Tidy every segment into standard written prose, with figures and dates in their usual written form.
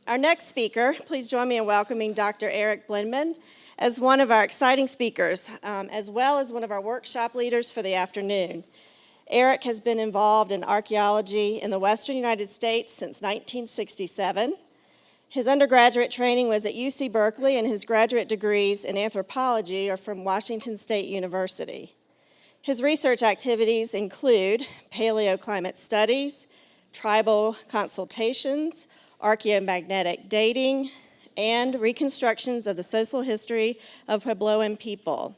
Our next speaker, please join me in welcoming Dr. Eric Blinman as one of our exciting speakers, as well as one of our workshop leaders for the afternoon. Eric has been involved in archaeology in the western United States since 1967. His undergraduate training was at UC Berkeley, and his graduate degrees in anthropology are from Washington State University. His research activities include paleoclimate studies, tribal consultations, archaeomagnetic dating, and reconstructions of the social history of Puebloan people.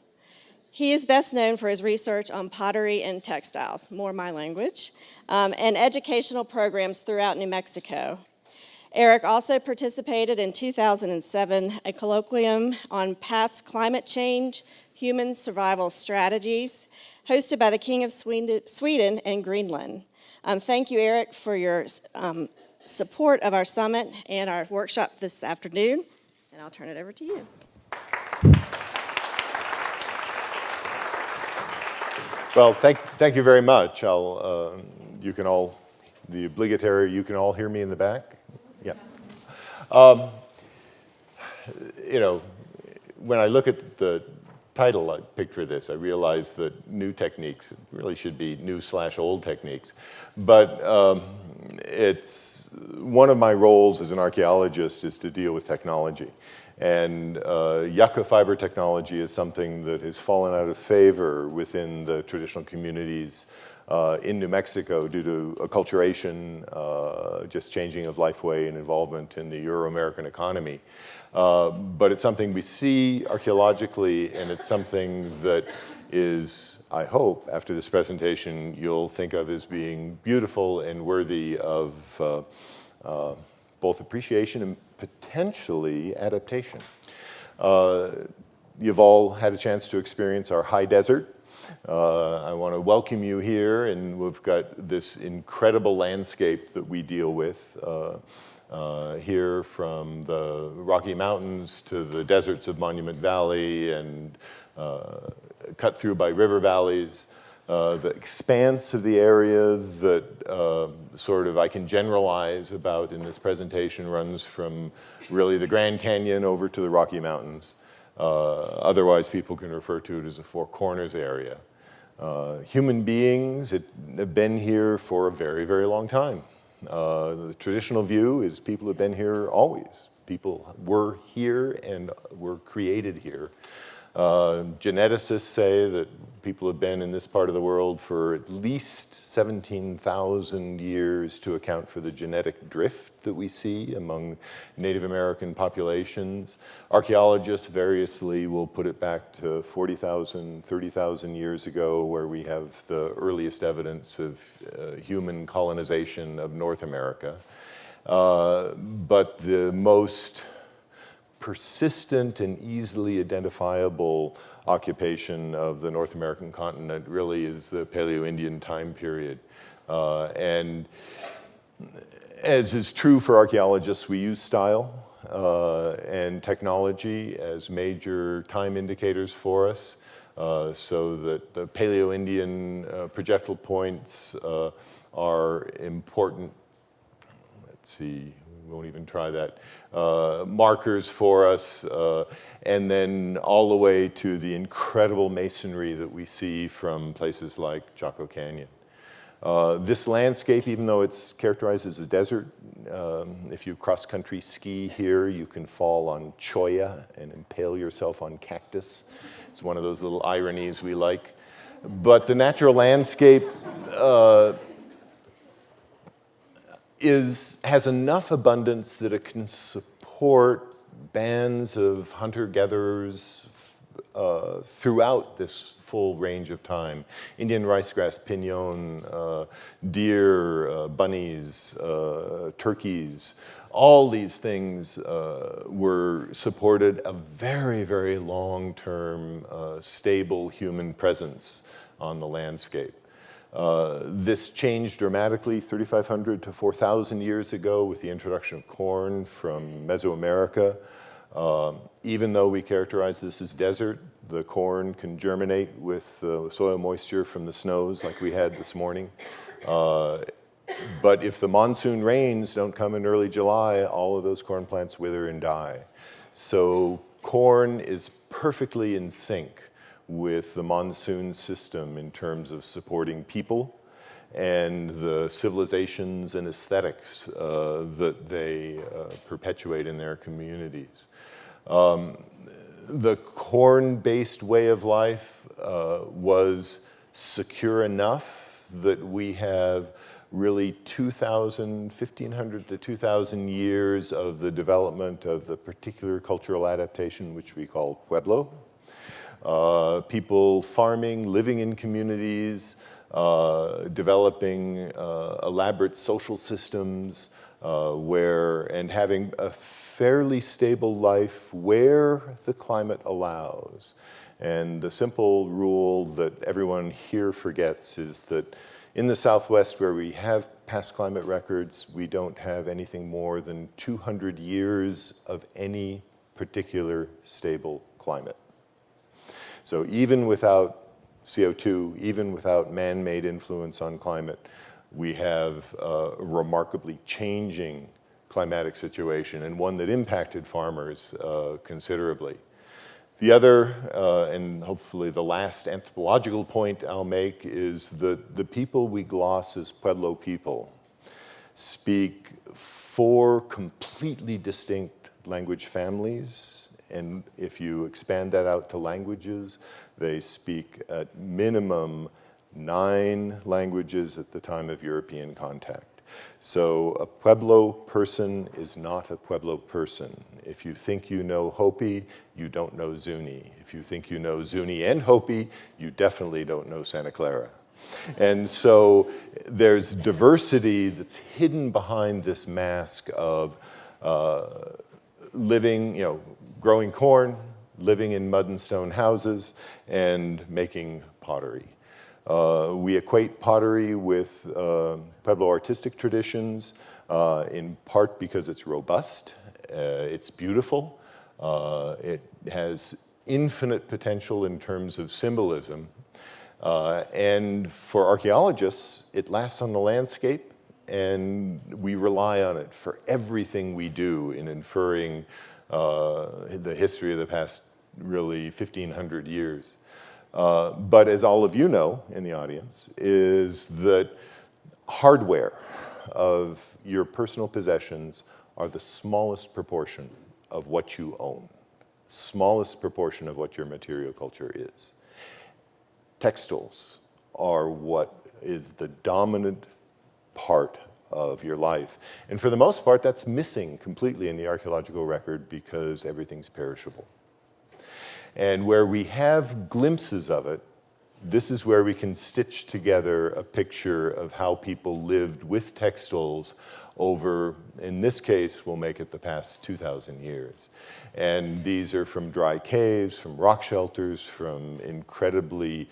He is best known for his research on pottery and textiles, more my language, and educational programs throughout New Mexico. Eric also participated in 2007 a colloquium on past climate change, human survival strategies, hosted by the King of Sweden and Greenland. Thank you, Eric, for your support of our summit and our workshop this afternoon, and I'll turn it over to you. Well, thank you very much. You can all, the obligatory, you can all hear me in the back? Yeah. When I look at the title I picked for this, I realize that new techniques, it really should be new/old techniques. But it's one of my roles as an archaeologist is to deal with technology. And yucca fiber technology is something that has fallen out of favor within the traditional communities in New Mexico due to acculturation, just changing of life way and involvement in the Euro-American economy. But it's something we see archaeologically, and it's something that is, I hope, after this presentation, you'll think of as being beautiful and worthy of both appreciation and potentially adaptation. You've all had a chance to experience our high desert. I want to welcome you here, and we've got this incredible landscape that we deal with here, from the Rocky Mountains to the deserts of Monument Valley and cut through by river valleys. The expanse of the area that I can generalize about in this presentation runs from really the Grand Canyon over to the Rocky Mountains. Otherwise, people can refer to it as a Four Corners area. Human beings have been here for a very, very long time. The traditional view is people have been here always. People were here and were created here. Geneticists say that people have been in this part of the world for at least 17,000 years to account for the genetic drift that we see among Native American populations. Archaeologists variously will put it back to 40,000, 30,000 years ago, where we have the earliest evidence of human colonization of North America. But the most persistent and easily identifiable occupation of the North American continent really is the Paleo-Indian time period. And as is true for archaeologists, we use style and technology as major time indicators for us, so that the Paleo-Indian projectile points are important. Let's see. We won't even try that. Markers for us, and then all the way to the incredible masonry that we see from places like Chaco Canyon. This landscape, even though it's characterized as a desert, if you cross-country ski here, you can fall on cholla and impale yourself on cactus. It's one of those little ironies we like. But the natural landscape has enough abundance that it can support bands of hunter-gatherers throughout this full range of time. Indian ricegrass, pinon, deer, bunnies, turkeys, all these things were supported a very, very long-term, stable human presence on the landscape. This changed dramatically 3,500 to 4,000 years ago with the introduction of corn from Mesoamerica. Even though we characterize this as desert, the corn can germinate with soil moisture from the snows like we had this morning. But if the monsoon rains don't come in early July, all of those corn plants wither and die. So corn is perfectly in sync with the monsoon system in terms of supporting people and the civilizations and aesthetics that they perpetuate in their communities. The corn-based way of life was secure enough that we have really 1,500 to 2,000 years of the development of the particular cultural adaptation which we call Pueblo. People farming, living in communities, developing elaborate social systems and having a fairly stable life where the climate allows. And the simple rule that everyone here forgets is that in the Southwest, where we have past climate records, we don't have anything more than 200 years of any particular stable climate. So even without CO2, even without man-made influence on climate, we have a remarkably changing climatic situation, and one that impacted farmers considerably. The other, and hopefully the last anthropological point I'll make, is that the people we gloss as Pueblo people speak 4 completely distinct language families, and if you expand that out to languages, they speak at minimum 9 languages at the time of European contact. So a Pueblo person is not a Pueblo person. If you think you know Hopi, you don't know Zuni. If you think you know Zuni and Hopi, you definitely don't know Santa Clara. And so there's diversity that's hidden behind this mask of living, growing corn, living in mud and stone houses, and making pottery. We equate pottery with Pueblo artistic traditions, in part because it's robust, it's beautiful, it has infinite potential in terms of symbolism, and for archaeologists, it lasts on the landscape, and we rely on it for everything we do in inferring the history of the past, really, 1,500 years. But as all of you know in the audience, is that hardware of your personal possessions are the smallest proportion of what you own, smallest proportion of what your material culture is. Textiles are what is the dominant part of your life. And for the most part, that's missing completely in the archaeological record because everything's perishable. And where we have glimpses of it, this is where we can stitch together a picture of how people lived with textiles over, in this case, we'll make it the past 2,000 years. And these are from dry caves, from rock shelters, from incredibly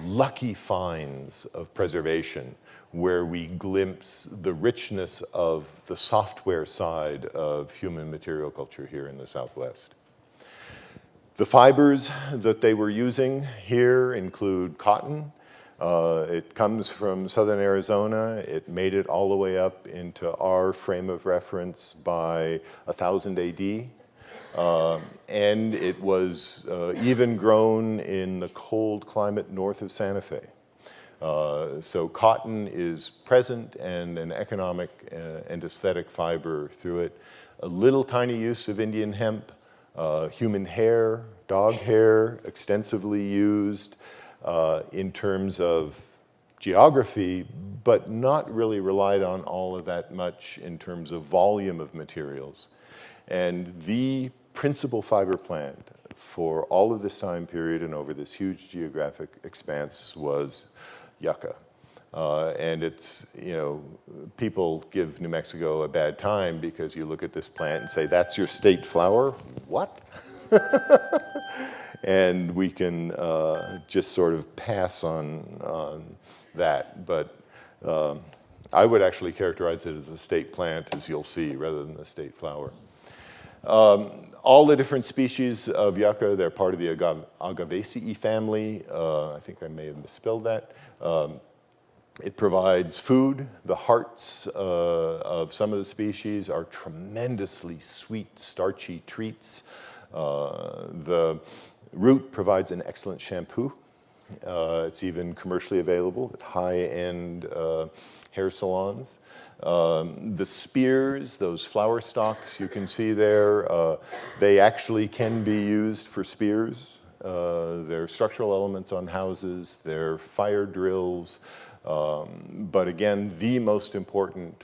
lucky finds of preservation, where we glimpse the richness of the software side of human material culture here in the Southwest. The fibers that they were using here include cotton. It comes from southern Arizona. It made it all the way up into our frame of reference by 1000 AD. And it was even grown in the cold climate north of Santa Fe. So cotton is present and an economic and aesthetic fiber through it. A little tiny use of Indian hemp. Human hair, dog hair, extensively used in terms of geography, but not really relied on all of that much in terms of volume of materials. And the principal fiber plant for all of this time period and over this huge geographic expanse was yucca. And it's, people give New Mexico a bad time because you look at this plant and say, that's your state flower? What? And we can just sort of pass on that. But I would actually characterize it as a state plant, as you'll see, rather than a state flower. All the different species of yucca, they're part of the Agavaceae family. I think I may have misspelled that. It provides food. The hearts of some of the species are tremendously sweet, starchy treats. The root provides an excellent shampoo. It's even commercially available at high-end hair salons. The spears, those flower stalks you can see there, they actually can be used for spears. They're structural elements on houses, they're fire drills, but again, the most important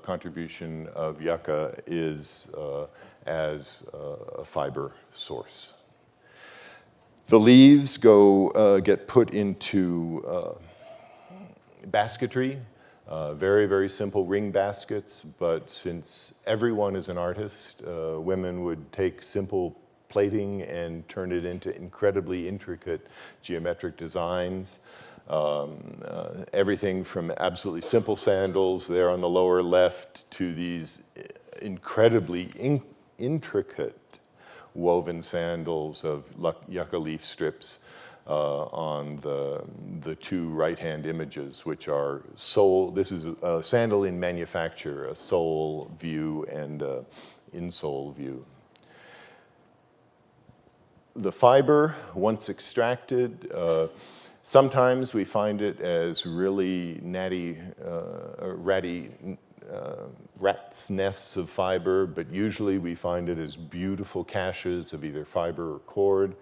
contribution of yucca is as a fiber source. The leaves get put into basketry, very, very simple ring baskets, but since everyone is an artist, women would take simple plating and turn it into incredibly intricate geometric designs. Everything from absolutely simple sandals there on the lower left to these incredibly intricate woven sandals of yucca leaf strips on the two right-hand images, which are sole. This is a sandal in manufacture, a sole view and an insole view. The fiber, once extracted, sometimes we find it as really natty, ratty rat's nests of fiber, but usually we find it as beautiful caches of either fiber or cord.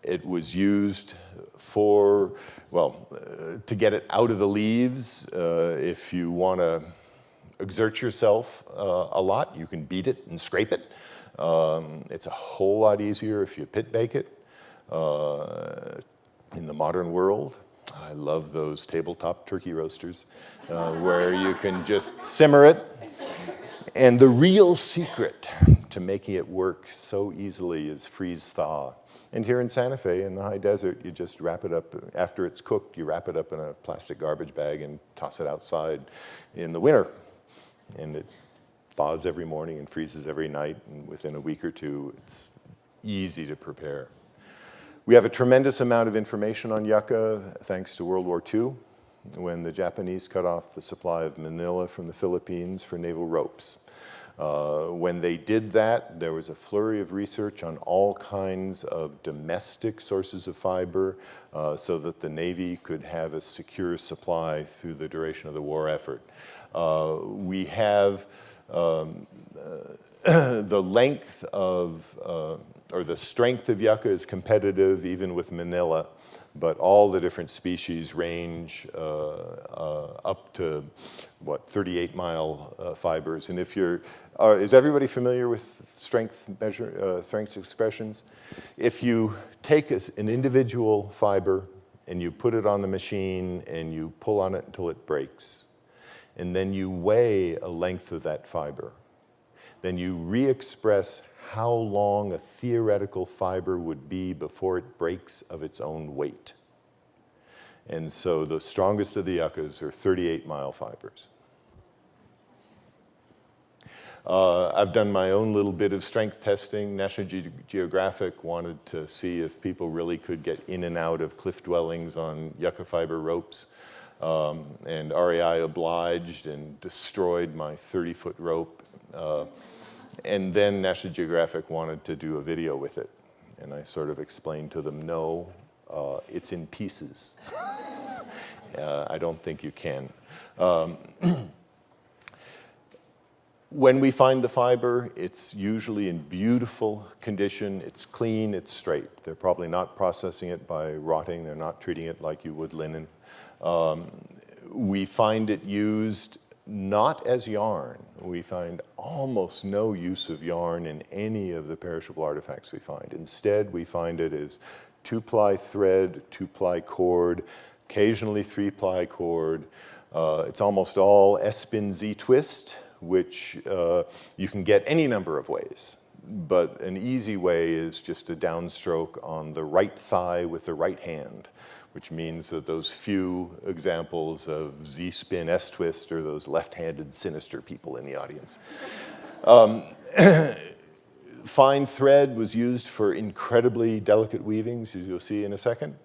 It was used for, well, to get it out of the leaves. If you want to exert yourself a lot, you can beat it and scrape it. It's a whole lot easier if you pit bake it. In the modern world, I love those tabletop turkey roasters where you can just simmer it. And the real secret to making it work so easily is freeze-thaw. And here in Santa Fe, in the high desert, you just wrap it up. After it's cooked, you wrap it up in a plastic garbage bag and toss it outside in the winter. And it thaws every morning and freezes every night. And within a week or two, it's easy to prepare. We have a tremendous amount of information on yucca thanks to World War II, when the Japanese cut off the supply of manila from the Philippines for naval ropes. When they did that, there was a flurry of research on all kinds of domestic sources of fiber so that the Navy could have a secure supply through the duration of the war effort. We have the length of, or the strength of yucca is competitive even with manila, but all the different species range up to, 38-mile fibers. And if you're, is everybody familiar with strength expressions? If you take an individual fiber and you put it on the machine and you pull on it until it breaks, and then you weigh a length of that fiber, then you re-express how long a theoretical fiber would be before it breaks of its own weight. And so the strongest of the yuccas are 38-mile fibers. I've done my own little bit of strength testing. National Geographic wanted to see if people really could get in and out of cliff dwellings on yucca fiber ropes. And REI obliged and destroyed my 30-foot rope. And then National Geographic wanted to do a video with it. And I sort of explained to them, no, it's in pieces. I don't think you can. When we find the fiber, it's usually in beautiful condition. It's clean, it's straight. They're probably not processing it by rotting. They're not treating it like you would linen. We find it used not as yarn. We find almost no use of yarn in any of the perishable artifacts we find. Instead, we find it as 2-ply thread, 2-ply cord, occasionally 3-ply cord. It's almost all S-spin Z-twist, which you can get any number of ways. But an easy way is just a downstroke on the right thigh with the right hand, which means that those few examples of Z-spin S-twist are those left-handed sinister people in the audience. Fine thread was used for incredibly delicate weavings, as you'll see in a second.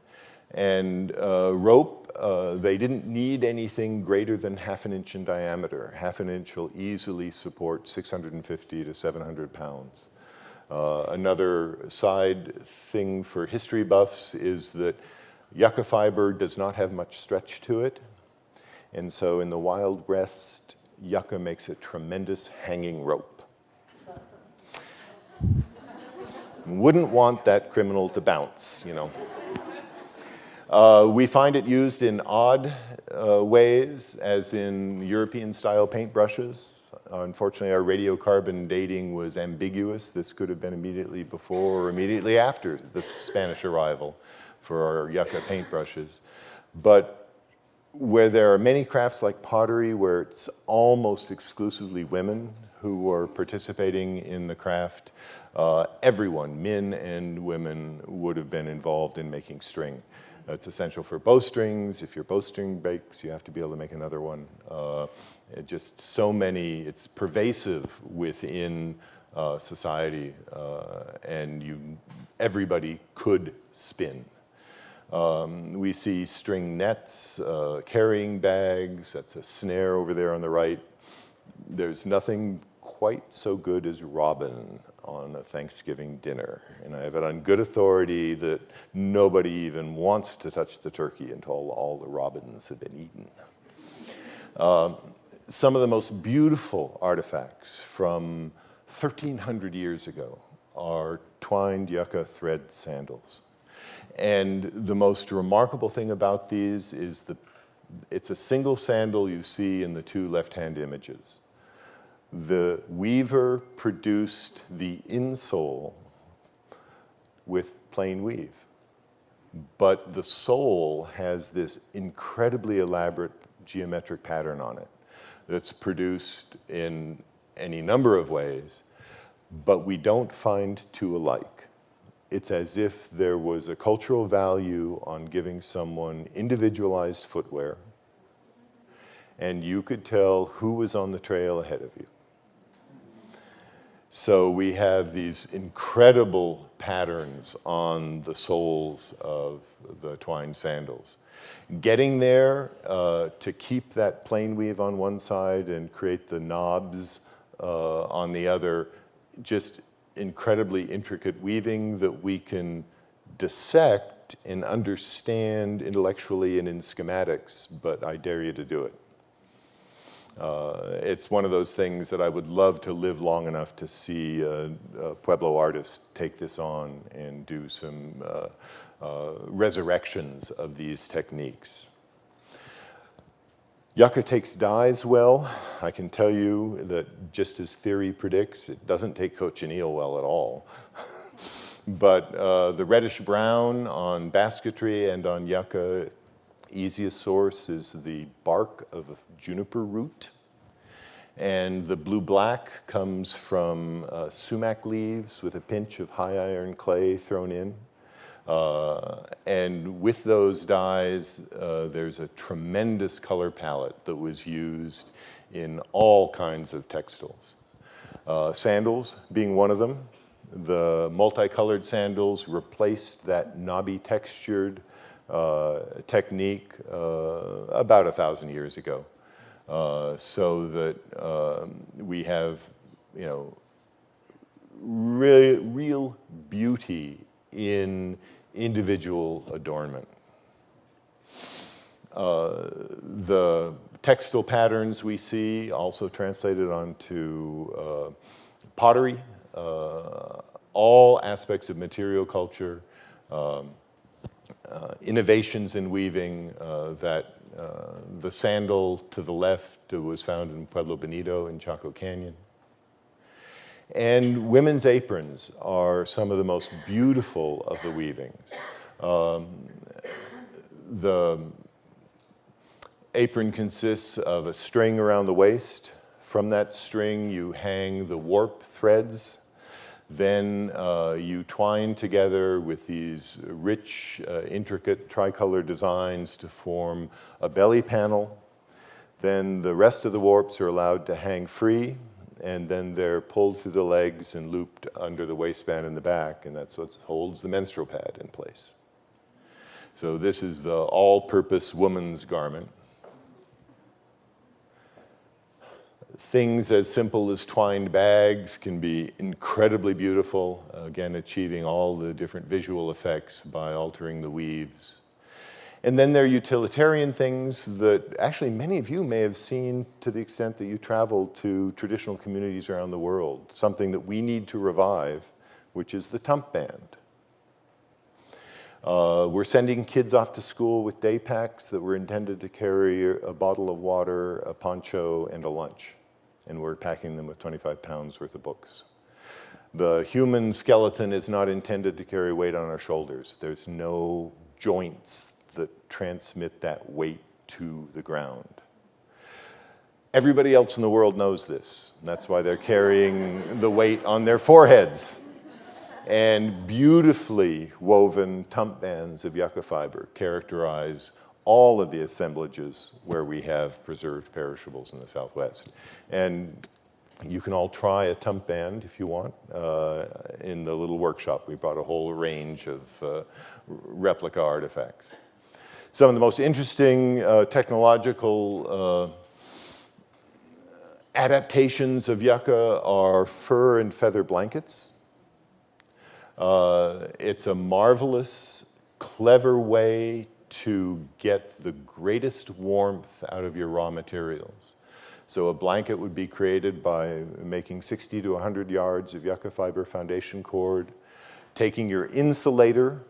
And rope they didn't need anything greater than ½ an inch in diameter. ½ an inch will easily support 650 to 700 pounds. Another side thing for history buffs is that yucca fiber does not have much stretch to it. And so in the Wild West, yucca makes a tremendous hanging rope. Wouldn't want that criminal to bounce, you know. We find it used in odd ways, as in European-style paintbrushes. Unfortunately, our radiocarbon dating was ambiguous. This could have been immediately before or immediately after the Spanish arrival for our yucca paintbrushes. But where there are many crafts like pottery, where it's almost exclusively women who are participating in the craft, everyone, men and women, would have been involved in making string. It's essential for bowstrings. If your bowstring breaks, you have to be able to make another one. Just so many, it's pervasive within society, and everybody could spin. We see string nets, carrying bags. That's a snare over there on the right. There's nothing quite so good as robin on a Thanksgiving dinner. And I have it on good authority that nobody even wants to touch the turkey until all the robins have been eaten. Some of the most beautiful artifacts from 1,300 years ago are twined yucca thread sandals. And the most remarkable thing about these is it's a single sandal you see in the two left-hand images. The weaver produced the insole with plain weave, but the sole has this incredibly elaborate geometric pattern on it that's produced in any number of ways, but we don't find two alike. It's as if there was a cultural value on giving someone individualized footwear, and you could tell who was on the trail ahead of you. So we have these incredible patterns on the soles of the twined sandals. Getting there to keep that plain weave on one side and create the knobs on the other, just incredibly intricate weaving that we can dissect and understand intellectually and in schematics, but I dare you to do it. It's one of those things that I would love to live long enough to see a Pueblo artist take this on and do some resurrections of these techniques. Yucca takes dyes well. I can tell you that just as theory predicts, it doesn't take cochineal well at all. But the reddish brown on basketry and on yucca, easiest source is the bark of a juniper root. And the blue-black comes from sumac leaves with a pinch of high iron clay thrown in. And with those dyes, there's a tremendous color palette that was used in all kinds of textiles. Sandals being one of them. The multicolored sandals replaced that knobby textured technique about 1,000 years ago. So that we have, real beauty in individual adornment. The textile patterns we see also translated onto pottery, all aspects of material culture, innovations in weaving that the sandal to the left was found in Pueblo Bonito in Chaco Canyon. And women's aprons are some of the most beautiful of the weavings. The apron consists of a string around the waist. From that string, you hang the warp threads. Then you twine together with these rich, intricate tricolor designs to form a belly panel. Then the rest of the warps are allowed to hang free, and then they're pulled through the legs and looped under the waistband in the back, and that's what holds the menstrual pad in place. So this is the all-purpose woman's garment. Things as simple as twined bags can be incredibly beautiful, again, achieving all the different visual effects by altering the weaves. And then there are utilitarian things that actually many of you may have seen to the extent that you travel to traditional communities around the world, something that we need to revive, which is the tump band. We're sending kids off to school with day packs that were intended to carry a bottle of water, a poncho, and a lunch. And we're packing them with 25 pounds worth of books. The human skeleton is not intended to carry weight on our shoulders. There's no joints that transmit that weight to the ground. Everybody else in the world knows this. That's why they're carrying the weight on their foreheads. And beautifully woven tump bands of yucca fiber characterize all of the assemblages where we have preserved perishables in the Southwest. And you can all try a tump band if you want. In the little workshop, we brought a whole range of replica artifacts. Some of the most interesting technological adaptations of yucca are fur and feather blankets. It's a marvelous, clever way to get the greatest warmth out of your raw materials. So a blanket would be created by making 60 to 100 yards of yucca fiber foundation cord, taking your insulator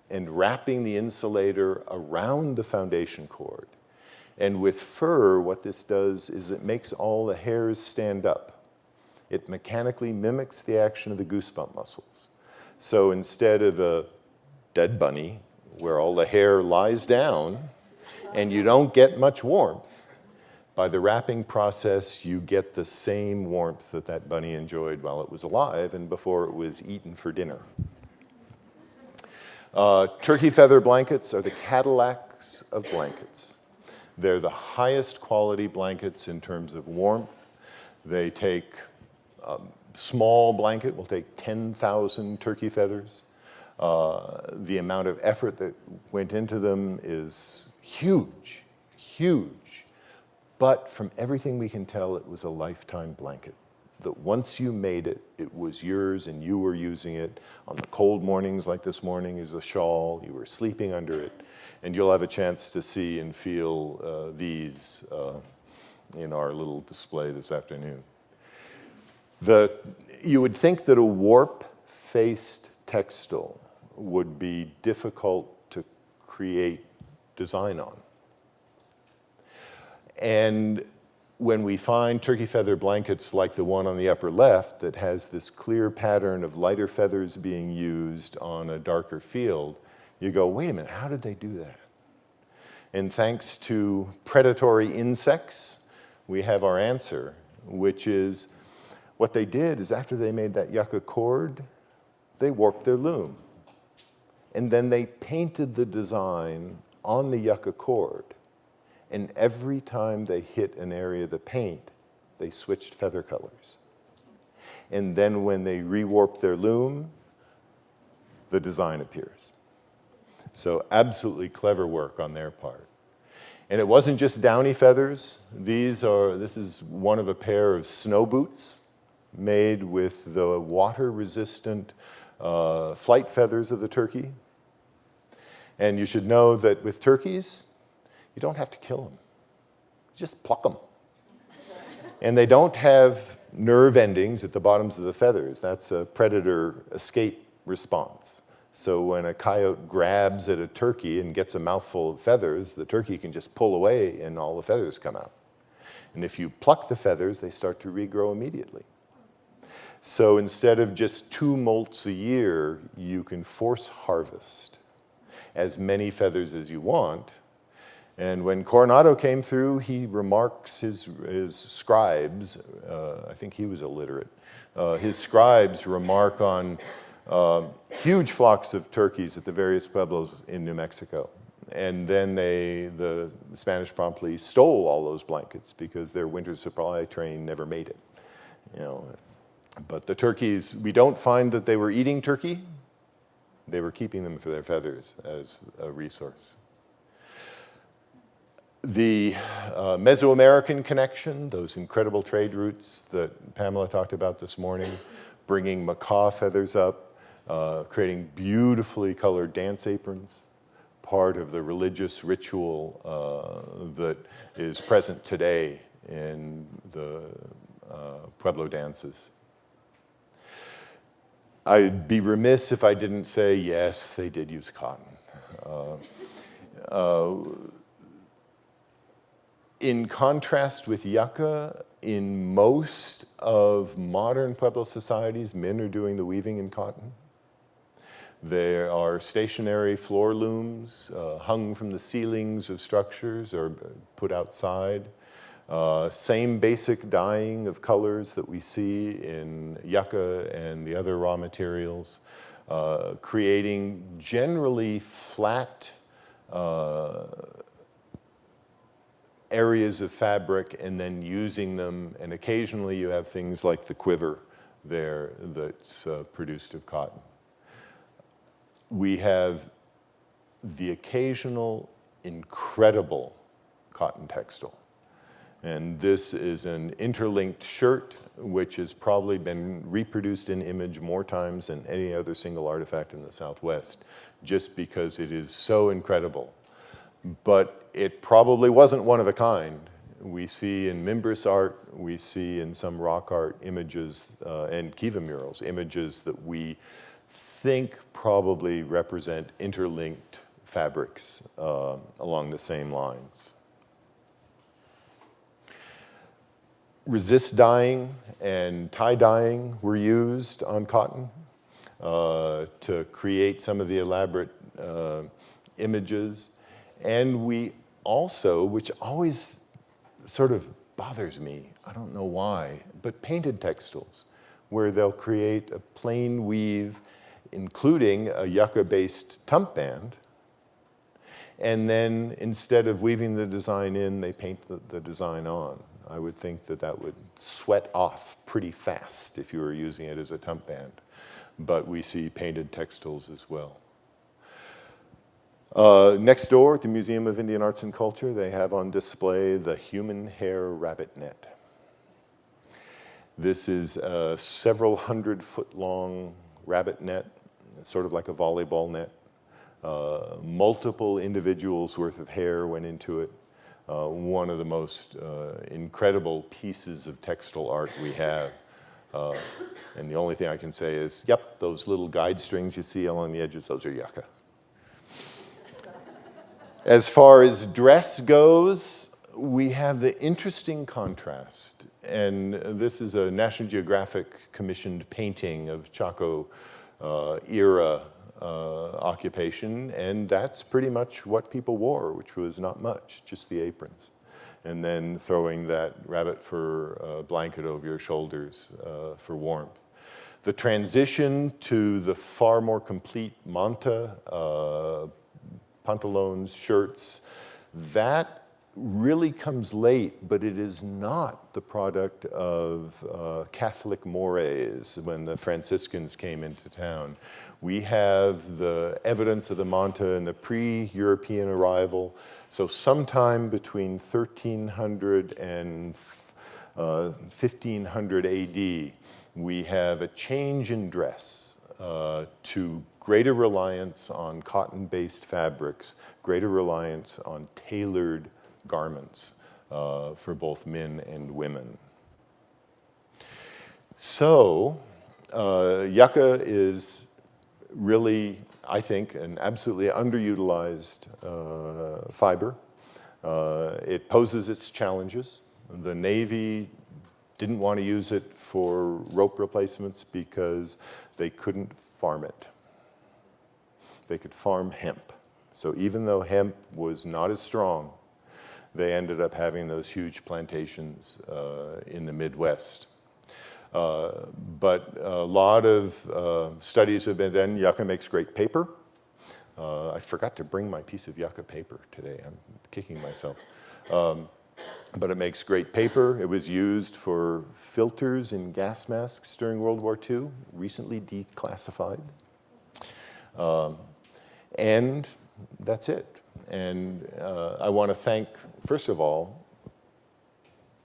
and wrapping the insulator around the foundation cord. And with fur, what this does is it makes all the hairs stand up. It mechanically mimics the action of the goosebump muscles. So instead of a dead bunny, where all the hair lies down and you don't get much warmth, by the wrapping process, you get the same warmth that that bunny enjoyed while it was alive and before it was eaten for dinner. Turkey feather blankets are the Cadillacs of blankets. They're the highest quality blankets in terms of warmth. They take, a small blanket will take 10,000 turkey feathers. The amount of effort that went into them is huge, huge. But from everything we can tell, it was a lifetime blanket. That once you made it, it was yours and you were using it on the cold mornings like this morning as a shawl. You were sleeping under it. And you'll have a chance to see and feel these in our little display this afternoon. You would think that a warp-faced textile would be difficult to create design on. And when we find turkey feather blankets like the one on the upper left that has this clear pattern of lighter feathers being used on a darker field, you go, wait a minute, how did they do that? And thanks to predatory insects, we have our answer, which is what they did is after they made that yucca cord, they warped their loom. And then they painted the design on the yucca cord. And every time they hit an area of the paint, they switched feather colors. And then when they rewarp their loom, the design appears. So absolutely clever work on their part. And it wasn't just downy feathers. This is one of a pair of snow boots made with the water-resistant flight feathers of the turkey. And you should know that with turkeys, you don't have to kill them. Just pluck them. And they don't have nerve endings at the bottoms of the feathers. That's a predator escape response. So when a coyote grabs at a turkey and gets a mouthful of feathers, the turkey can just pull away and all the feathers come out. And if you pluck the feathers, they start to regrow immediately. So instead of just 2 molts a year, you can force harvest as many feathers as you want. And when Coronado came through, he remarks his scribes, I think he was illiterate, his scribes remark on huge flocks of turkeys at the various pueblos in New Mexico. And then the Spanish promptly stole all those blankets because their winter supply train never made it. But the turkeys, we don't find that they were eating turkey. They were keeping them for their feathers as a resource. The Mesoamerican connection, those incredible trade routes that Pamela talked about this morning, bringing macaw feathers up, creating beautifully colored dance aprons, part of the religious ritual that is present today in the Pueblo dances. I'd be remiss if I didn't say, yes, they did use cotton. In contrast with yucca, in most of modern Pueblo societies, men are doing the weaving in cotton. There are stationary floor looms hung from the ceilings of structures or put outside. Same basic dyeing of colors that we see in yucca and the other raw materials, creating generally flat areas of fabric and then using them, and occasionally you have things like the quiver there that's produced of cotton. We have the occasional incredible cotton textile. And this is an interlinked shirt, which has probably been reproduced in image more times than any other single artifact in the Southwest, just because it is so incredible. But it probably wasn't one of a kind. We see in Mimbres art, we see in some rock art images and kiva murals, images that we think probably represent interlinked fabrics along the same lines. Resist dyeing and tie dyeing were used on cotton to create some of the elaborate images. And we also, which always sort of bothers me, I don't know why, but painted textiles, where they'll create a plain weave, including a yucca-based tump band, and then instead of weaving the design in, they paint the design on. I would think that that would sweat off pretty fast if you were using it as a tump band. But we see painted textiles as well. Next door at the Museum of Indian Arts and Culture, they have on display the human hair rabbit net. This is a several 100-foot long rabbit net, sort of like a volleyball net. Multiple individuals worth of hair went into it. One of the most incredible pieces of textile art we have. And the only thing I can say is, yep, those little guide strings you see along the edges, those are yucca. As far as dress goes, we have the interesting contrast. And this is a National Geographic commissioned painting of Chaco era occupation, and that's pretty much what people wore, which was not much, just the aprons. And then throwing that rabbit fur blanket over your shoulders for warmth. The transition to the far more complete manta, pantalones, shirts, that really comes late, but it is not the product of Catholic mores when the Franciscans came into town. We have the evidence of the manta in the pre-European arrival, so sometime between 1300 and 1500 AD, we have a change in dress to greater reliance on cotton-based fabrics, greater reliance on tailored garments for both men and women. So, yucca is really, I think, an absolutely underutilized fiber. It poses its challenges. The Navy didn't want to use it for rope replacements because they couldn't farm it. They could farm hemp. So even though hemp was not as strong, they ended up having those huge plantations in the Midwest. But a lot of studies have been done. Yucca makes great paper. I forgot to bring my piece of yucca paper today. I'm kicking myself. But it makes great paper. It was used for filters in gas masks during World War II, recently declassified. And that's it. And I want to thank, first of all,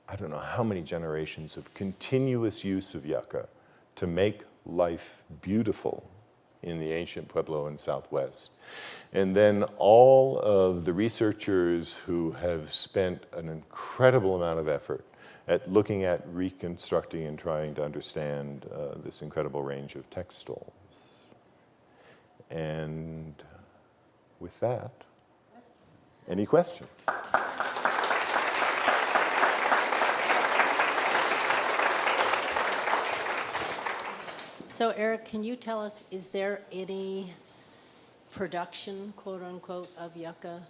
I don't know how many generations of continuous use of yucca to make life beautiful in the ancient Pueblo and Southwest. And then all of the researchers who have spent an incredible amount of effort at looking at reconstructing and trying to understand this incredible range of textiles. And with that, any questions? So Eric, can you tell us, is there any production, quote unquote, of yucca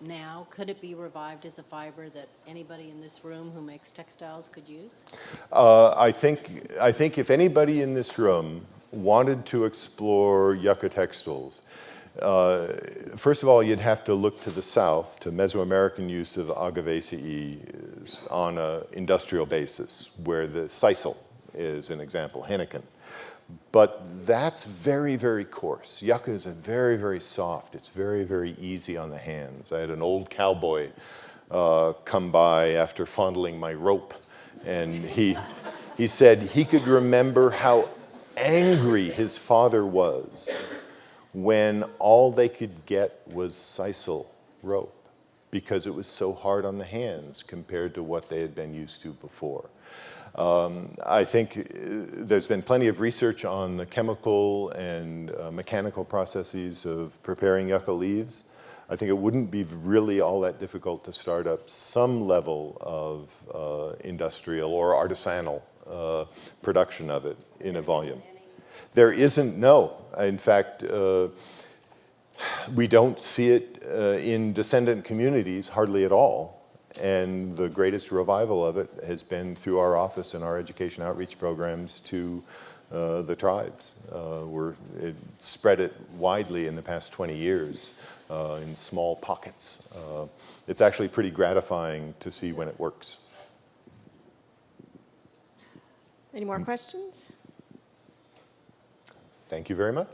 now? Could it be revived as a fiber that anybody in this room who makes textiles could use? I think if anybody in this room wanted to explore yucca textiles, first of all, you'd have to look to the south, to Mesoamerican use of Agavecae on an industrial basis, where the sisal is an example, henequen. But that's very, very coarse. Yucca is very, very soft. It's very, very easy on the hands. I had an old cowboy come by after fondling my rope, and he said he could remember how angry his father was when all they could get was sisal rope, because it was so hard on the hands compared to what they had been used to before. I think there's been plenty of research on the chemical and mechanical processes of preparing yucca leaves. I think it wouldn't be really all that difficult to start up some level of industrial or artisanal production of it in a volume. There isn't, no. In fact, we don't see it in descendant communities hardly at all. And the greatest revival of it has been through our office and our education outreach programs to the tribes. It spread it widely in the past 20 years in small pockets. It's actually pretty gratifying to see when it works. Any more questions? Thank you very much.